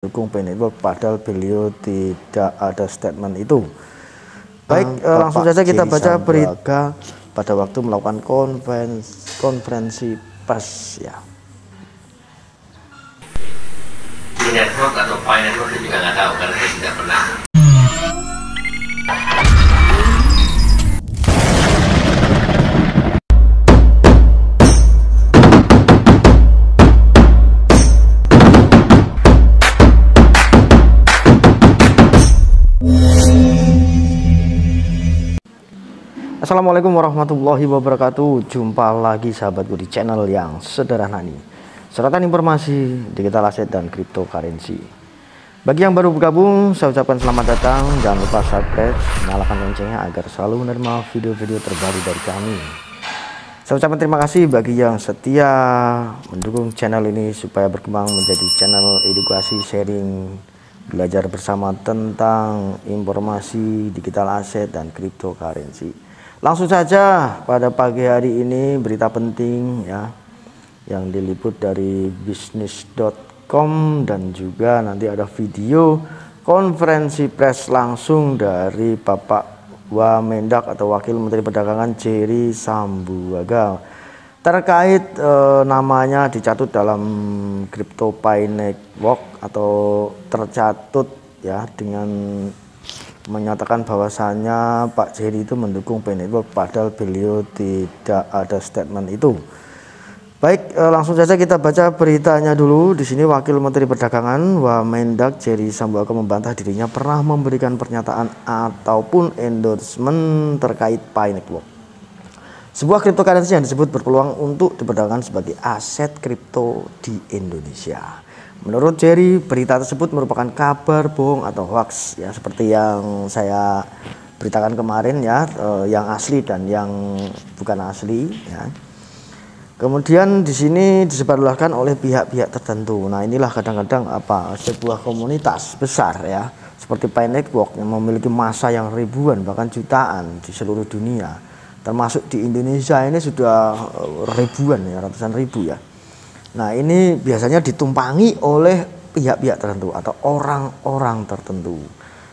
dukung Pi Network, padahal beliau tidak ada statement itu. Baik, langsung saja kita baca berita pada waktu melakukan konferensi pers ya. Pi Network atau Pi Network saya juga nggak tahu karena saya tidak pernah. Assalamualaikum warahmatullahi wabarakatuh. Jumpa lagi sahabatku di channel yang sederhana ini, sorotan informasi digital aset dan cryptocurrency. Bagi yang baru bergabung, saya ucapkan selamat datang. Jangan lupa subscribe, nyalakan loncengnya agar selalu menerima video-video terbaru dari kami. Saya ucapkan terima kasih bagi yang setia mendukung channel ini supaya berkembang menjadi channel edukasi, sharing, belajar bersama tentang informasi digital aset dan cryptocurrency. Langsung saja pada pagi hari ini berita penting ya yang diliput dari bisnis.com, dan juga nanti ada video konferensi pers langsung dari Bapak Wamendak atau Wakil Menteri Perdagangan Jerry Sambuaga terkait namanya dicatut dalam Crypto Pi Network atau tercatut ya dengan menyatakan bahwasannya Pak Jerry itu mendukung Pi Network, padahal beliau tidak ada statement itu. Baik, langsung saja kita baca beritanya dulu. Di sini Wakil Menteri Perdagangan Wamendak Jerry Sambuaga membantah dirinya pernah memberikan pernyataan ataupun endorsement terkait Pi Network, sebuah cryptocurrency yang disebut berpeluang untuk diperdagangkan sebagai aset kripto di Indonesia. Menurut Jerry, berita tersebut merupakan kabar bohong atau hoax ya, seperti yang saya beritakan kemarin ya, yang asli dan yang bukan asli ya. Kemudian di sini disebarluaskan oleh pihak-pihak tertentu. Nah, inilah kadang-kadang sebuah komunitas besar ya, seperti Pi Network yang memiliki massa yang ribuan bahkan jutaan di seluruh dunia. Termasuk di Indonesia ini sudah ribuan ya, ratusan ribu ya. Nah, ini biasanya ditumpangi oleh pihak-pihak tertentu atau orang-orang tertentu.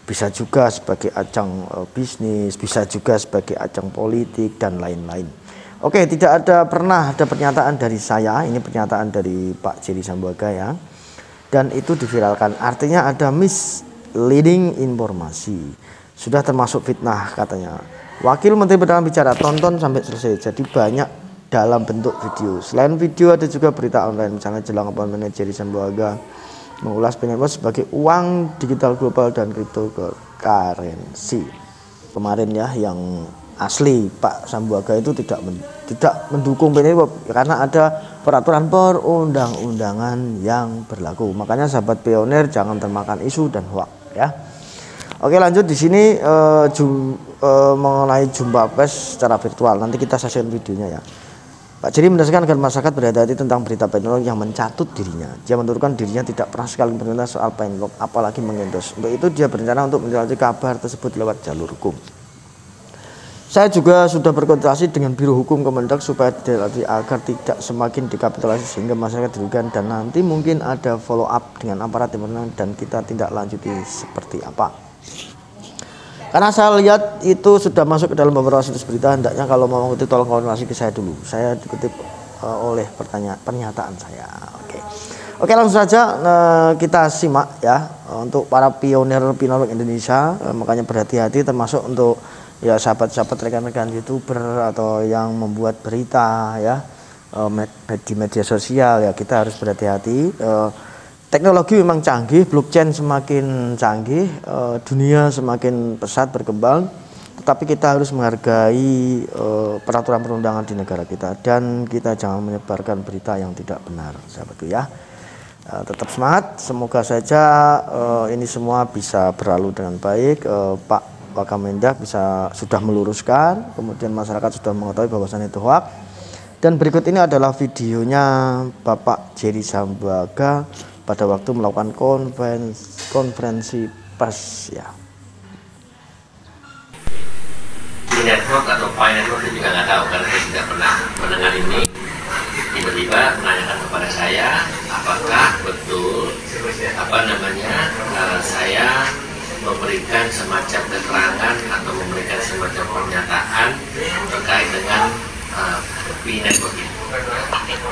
Bisa juga sebagai ajang bisnis, bisa juga sebagai ajang politik dan lain-lain. Oke, tidak pernah ada pernyataan dari saya, ini pernyataan dari Pak Jerry Sambuaga ya. Dan itu diviralkan, artinya ada misleading informasi. Sudah termasuk fitnah katanya. Wakil Menteri Perdagangan bicara, tonton sampai selesai. Jadi banyak dalam bentuk video. Selain video ada juga berita online, misalnya jelang appointment Jerry Sambuaga mengulas Pi Network sebagai uang digital global dan cryptocurrency. Kemarin ya yang asli Pak Sambuaga itu tidak mendukung Pi Network karena ada peraturan perundang-undangan yang berlaku. Makanya sahabat pionir jangan termakan isu dan hoax ya. Oke, lanjut di sini mengenai jumpa pers secara virtual. Nanti kita saksikan videonya ya. Pak Jerry mendasarkan agar masyarakat berhati-hati tentang berita Pi Network yang mencatut dirinya. Dia menurutkan dirinya tidak pernah sekali berkomentar soal Pi Network, apalagi mengendorse. Untuk itu dia berencana untuk menindaklanjuti kabar tersebut lewat jalur hukum. Saya juga sudah berkonsultasi dengan Biro Hukum Kemendak supaya agar tidak semakin dikapitalisasi sehingga masyarakat dirugikan, dan nanti mungkin ada follow up dengan aparat yang dan kita tindak lanjuti seperti apa. Karena saya lihat itu sudah masuk ke dalam beberapa situs berita, hendaknya kalau mau mengutip tolong konfirmasi ke saya dulu. Saya dikutip oleh pernyataan saya. Oke, langsung saja kita simak ya untuk para pionir Pi Network Indonesia. Makanya berhati-hati, termasuk untuk ya sahabat-sahabat rekan-rekan YouTuber atau yang membuat berita ya di media sosial ya, kita harus berhati-hati. Teknologi memang canggih, blockchain semakin canggih, dunia semakin pesat berkembang, tetapi kita harus menghargai peraturan perundangan di negara kita, dan kita jangan menyebarkan berita yang tidak benar, sahabatku ya. Tetap semangat, semoga saja ini semua bisa berlalu dengan baik. Pak Wamendak sudah meluruskan, kemudian masyarakat sudah mengetahui bahwasannya itu hoax. Dan berikut ini adalah videonya Bapak Jerry Sambuaga pada waktu melakukan konferensi pers ya. Pi Network atau Pi Network saya juga nggak tahu karena saya tidak pernah mendengar ini. tiba-tiba menanyakan kepada saya apakah betul saya memberikan semacam keterangan atau memberikan semacam pernyataan terkait dengan P-network ini.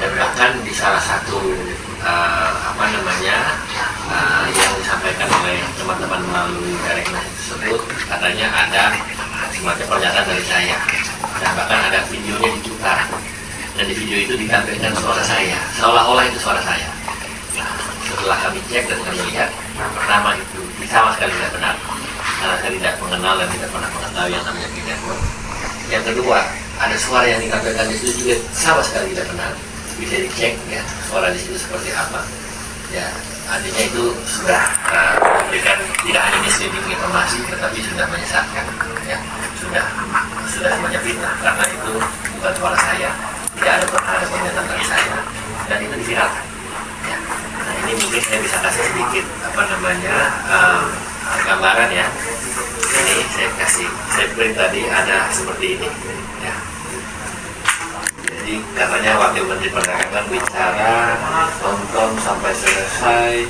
Dan bahkan di salah satu yang disampaikan oleh teman-teman melalui direct message tersebut, katanya ada semacam pernyataan dari saya, dan bahkan ada videonya diputar, dan di video itu ditampilkan suara saya, seolah-olah itu suara saya. Nah, setelah kami cek dan kami lihat, pertama itu sama sekali tidak benar, karena saya tidak mengenal dan tidak pernah mengetahui yang namanya P-network. Yang kedua, ada suara yang ditampilkan di situ juga sama sekali tidak benar. Bisa dicek ya, suara di situ seperti apa. Ya, artinya itu sudah memberikan tidak hanya misleading informasi, tetapi sudah menyesatkan. Ya, sudah semacam fitnah, karena itu bukan suara saya, tidak ada pernyataan dari saya, dan itu diviralkan. Ya. Nah, ini mungkin saya bisa kasih sedikit gambaran ya. Ini saya print tadi ada seperti ini. Ya. Jadi katanya Wakil Menteri Perdagangan bicara tonton sampai selesai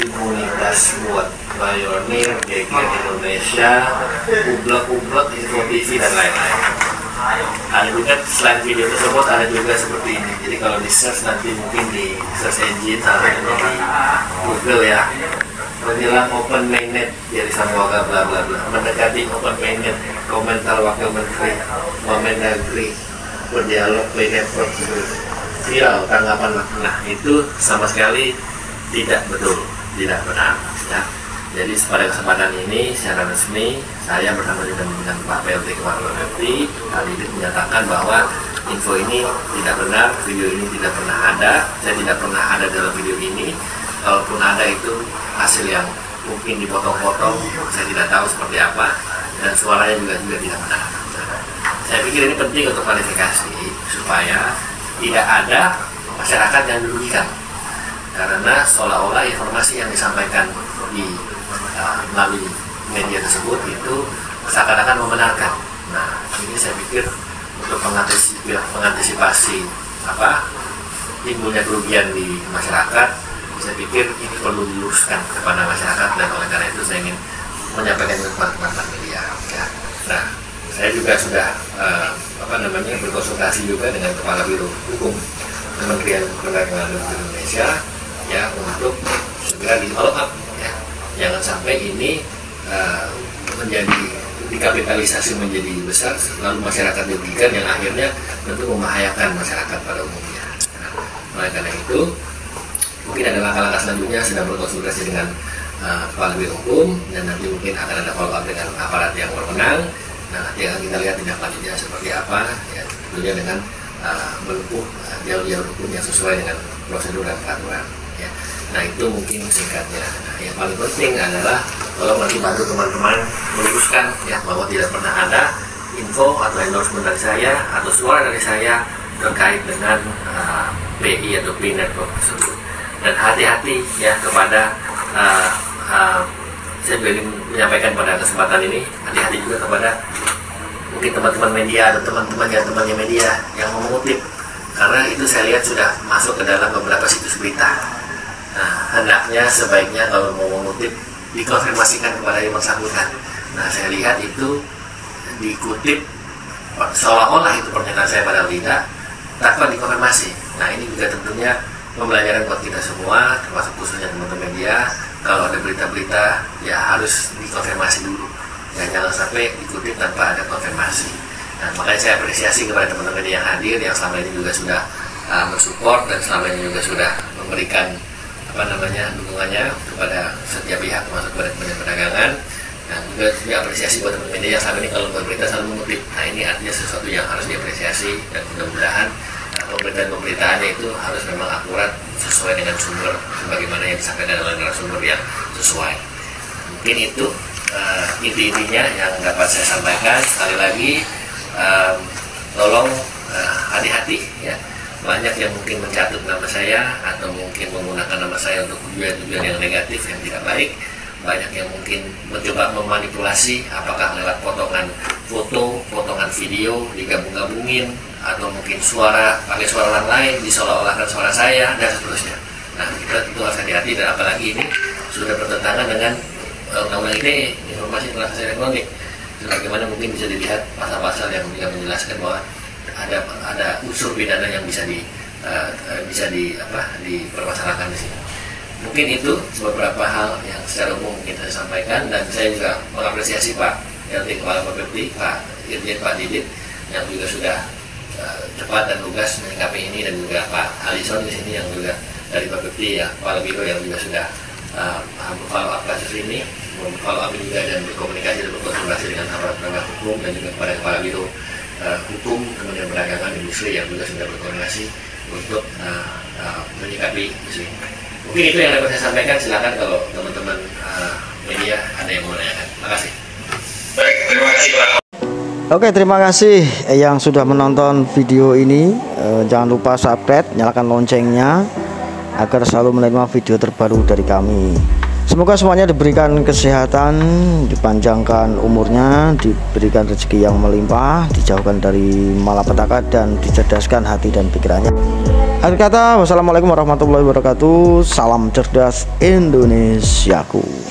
imunitas buat pionir GG Indonesia, ublek info TV dan lain-lain. Ada juga selain video tersebut ada juga seperti ini. Jadi kalau di search nanti mungkin di search engine atau di Google ya, menjelang Open Mainnet dari Samboga bla bla bla, mendekati Open Mainnet, komentar Wakil Menteri Mendagri berdialog P-network viral tanggapan. Nah, itu sama sekali tidak betul, tidak benar ya. Jadi pada kesempatan ini secara resmi saya bersama dengan Pak PLT Kepala BPT kali ini menyatakan bahwa info ini tidak benar, video ini tidak pernah ada, saya tidak pernah ada dalam video ini. Kalaupun ada itu hasil yang mungkin dipotong-potong, saya tidak tahu seperti apa, dan suaranya juga tidak benar. Saya pikir ini penting untuk klarifikasi supaya tidak ada masyarakat yang dirugikan, karena seolah-olah informasi yang disampaikan di melalui media tersebut itu seakan-akan membenarkan. Nah, ini saya pikir untuk mengantisipasi timbulnya kerugian di masyarakat, saya pikir ini perlu diluruskan kepada masyarakat, dan oleh karena itu saya ingin menyampaikan kepada teman-teman media. Ya. Nah, saya juga sudah berkonsultasi juga dengan Kepala Biro Hukum Kementerian Perdagangan Republik Indonesia ya, untuk segera di follow up ya. Jangan sampai ini menjadi dikapitalisasi menjadi besar lalu masyarakat dirugikan, yang akhirnya tentu membahayakan masyarakat pada umumnya. Nah, oleh karena itu mungkin ada langkah-langkah selanjutnya, sedang berkonsultasi dengan Kepala Biro Hukum, dan nanti mungkin akan ada follow up dengan aparat yang berwenang. Nah, nanti akan kita lihat tindak lanjutnya seperti apa ya, tentunya dengan menempuh jalur hukum yang sesuai dengan prosedur dan peraturan ya. Nah, itu mungkin singkatnya. Nah, yang paling penting adalah tolong nanti bantu teman-teman meluruskan ya, bahwa tidak pernah ada info atau endorsement dari saya atau suara dari saya terkait dengan PI atau P-network tersebut. Dan hati-hati ya kepada saya juga ingin menyampaikan pada kesempatan ini, hati-hati juga kepada mungkin teman-teman media atau temannya media yang mengutip, karena itu saya lihat sudah masuk ke dalam beberapa situs berita. Nah, hendaknya sebaiknya kalau mau mengutip dikonfirmasikan kepada yang bersangkutan. Nah, saya lihat itu dikutip seolah-olah itu pernyataan saya pada tidak, tanpa dikonfirmasi. Nah, ini juga tentunya pembelajaran buat kita semua, termasuk khususnya teman-teman media. Kalau ada berita-berita ya harus dikonfirmasi dulu ya, jangan sampai dikutip tanpa ada konfirmasi. Nah, makanya saya apresiasi kepada teman-teman yang hadir, yang selama ini juga sudah mensupport dan selama ini juga sudah memberikan dukungannya kepada setiap pihak, termasuk kepada Kementerian Perdagangan. Dan juga apresiasi buat teman-teman yang selama ini kalau berita selalu mengutip. Nah, ini artinya sesuatu yang harus diapresiasi, dan mudah-mudahan pemberitaan-pemberitaannya itu harus memang akurat sesuai dengan sumber sebagaimana yang disampaikan oleh narasumber yang sesuai. Mungkin itu inti-intinya yang dapat saya sampaikan. Sekali lagi tolong hati-hati ya. Banyak yang mungkin mencatut nama saya atau mungkin menggunakan nama saya untuk tujuan-tujuan yang negatif, yang tidak baik. banyak yang mungkin mencoba memanipulasi, apakah lewat potongan foto, potongan video digabung-gabungin, atau mungkin suara, pakai suara orang lain diseolah-olahkan suara saya, dan seterusnya. Nah, kita tentu harus hati-hati, dan apalagi ini sudah bertentangan dengan undang-undang ITE, informasi transaksi elektronik. Sebagaimana mungkin bisa dilihat pasal-pasal yang menjelaskan bahwa ada unsur pidana yang bisa dipermasalahkan di sini. Mungkin itu beberapa hal yang secara umum mungkin saya sampaikan, dan saya juga mengapresiasi Pak LT Kepala Bapepti, Pak Dirjen Pak Didit yang juga sudah cepat dan lugas menyikapi ini, dan juga Pak Alison di sini yang juga dari Bapepti ya, Kepala Biro yang juga sudah follow up kasus ini, follow up juga dan berkomunikasi dan berkonsultasi dengan aparat penegak hukum, dan juga kepada Kepala Biro Hukum Kementerian Perdagangan Industri yang juga sudah berkoordinasi untuk menyikapi isu ini. Mungkin itu yang dapat saya sampaikan. Silakan kalau teman-teman media ada yang mau menanyakan. Terima kasih. Baik, terima kasih Pak. Oke, terima kasih yang sudah menonton video ini. Jangan lupa subscribe, nyalakan loncengnya agar selalu menerima video terbaru dari kami. Semoga semuanya diberikan kesehatan, dipanjangkan umurnya, diberikan rezeki yang melimpah, dijauhkan dari malapetaka, dan dicerdaskan hati dan pikirannya. Akhir kata, wassalamualaikum warahmatullahi wabarakatuh. Salam cerdas Indonesiaku.